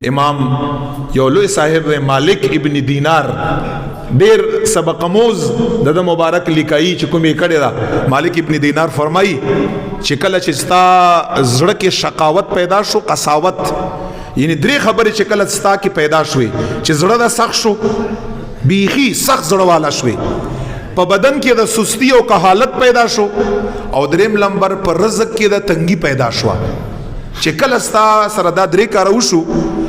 امام یو لوی صاحب مالک ابن دینار ډیر سبق آموز د مبارک لیکایي چې کومې کړې ده. مالک ابن دینار فرمایي چې کله چې ستا زړه کې شقاوت پیدا شو، قساوت، یعنی درې خبرې چې کله ستا کې پیدا شوې چې زړه د سخت شو، بیخي سخت زړه والا شوې، په بدن کې د سستی او کهالت پیدا شو، او دریم لمبر پر رزق کې د تنګي پیدا شو. چې کله ستا سره دا درې کار وشو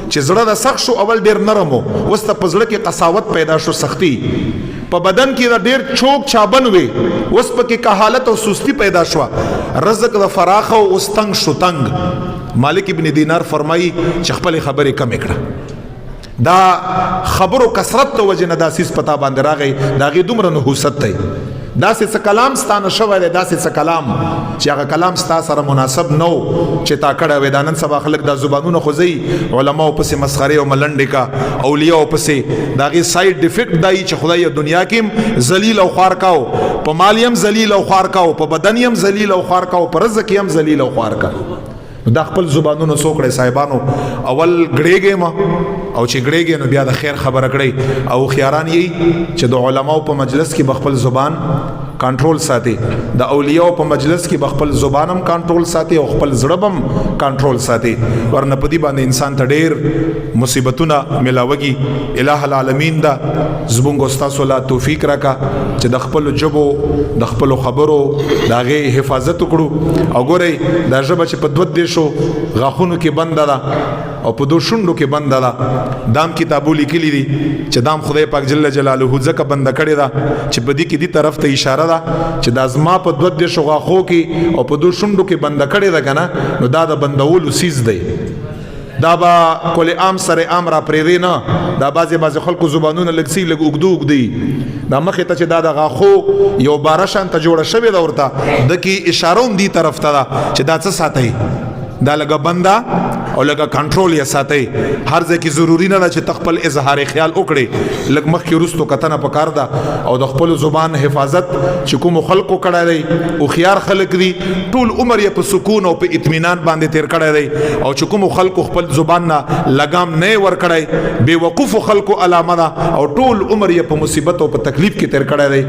چې زړه د سخت شو، اول ډیر نرم و، اوس ته په زړه کې قساوت پیدا شو، سختی، په بدن کې د ډیر چوک چابن وي، اوس پکې کهالت او سستی پیدا شو، رزق د فراخ او اوس تنگ شو تنگ. مالک ابن دینار فرمایي چې خپل خبرې کم کړه، دا خبرو کثرت ته وجه نه دا سیس پتا باندې راغی، دا غي دومره نحوست دی، داسې څه کلام ستانه شوی دی، داسې څه کلام چې هغه کلام ستا سره مناسب نو چې تا کړی وی. دا نن سبا خلک دا زبانونه خوځوي، علماو پسې مسخرې او ملنډې کا، اولیاو پسې د هغې سایډ افیکټ دا یي چې خدای دنیا کې هم ذلیل او خوار کاو، په مال هم ذلیل او خوار کاو، په بدن هم ذلیل او خوار کاو، په رزق هم ذلیل او خوار کاو. دا خپل زبانونو څوکړې صاحبانو، اول ګړېږې ما او چې ګړېږې نو بیا د خیر خبره کړئ، او خیاران یې چې د علماو په مجلس کې بخپل زبان کنټرول ساتي، د اولیاء په مجلس کې بخپل زبان هم کنټرول ساتي او خپل زړه هم کنټرول ساتي، ورنه په دې باندې انسان ته ډېر مصیبتونه ملاوږي. الہ العالمین دا زمونږ ستاسو لا توفیق راکا چې د خپل ژبو د خپل خبرو د هغې حفاظت وکړو. او ګورئ دا ژبه چې په 2 دیشو غاښونو کې بنده ده او په 2 شونډو کې بنده ده، دام کتابو لیکلي دي چې دام خدای پاک جل جلاله ځکه بنده کړې ده چې په دې کې دې طرف ته اشاره چې دا زما په 2 دیشو غاښو کې او په 2 شونډو کې بنده کړې ده کنه، نو دا د بندولو سیز دی، دا به کل عام سره عام را پرېږدي نه، دا بعضې خلکو زبانونه لږ سی لږ اوږده اوږده دا مخې ته چې دا د غاښو یو باره شانته جوړه شوې ده، ورته د کې اشاره هم دې طرف ته ده چې دا څه ساتئ، دا لږه بنده او لږه کنټرول یې ساتئ. هر ځای کې ضروري نه ده چې ته خپل اظهار خیال وکړې، لږ مخکې وروستو کتنه پکار ده، او د خپل زبان حفاظت چې کومو خلقو کړی دی، هوښیار خلک دي، ټول عمر یې په سکون او په اطمینان باندې تیر کړی دی، او چې کومو خلقو خپل زبان نه لګام نه یې ورکړی، بې وقوفو خلقو علامه ده، او ټول عمر یې په مصیبت او په تکلیف کې تیر کړی دی.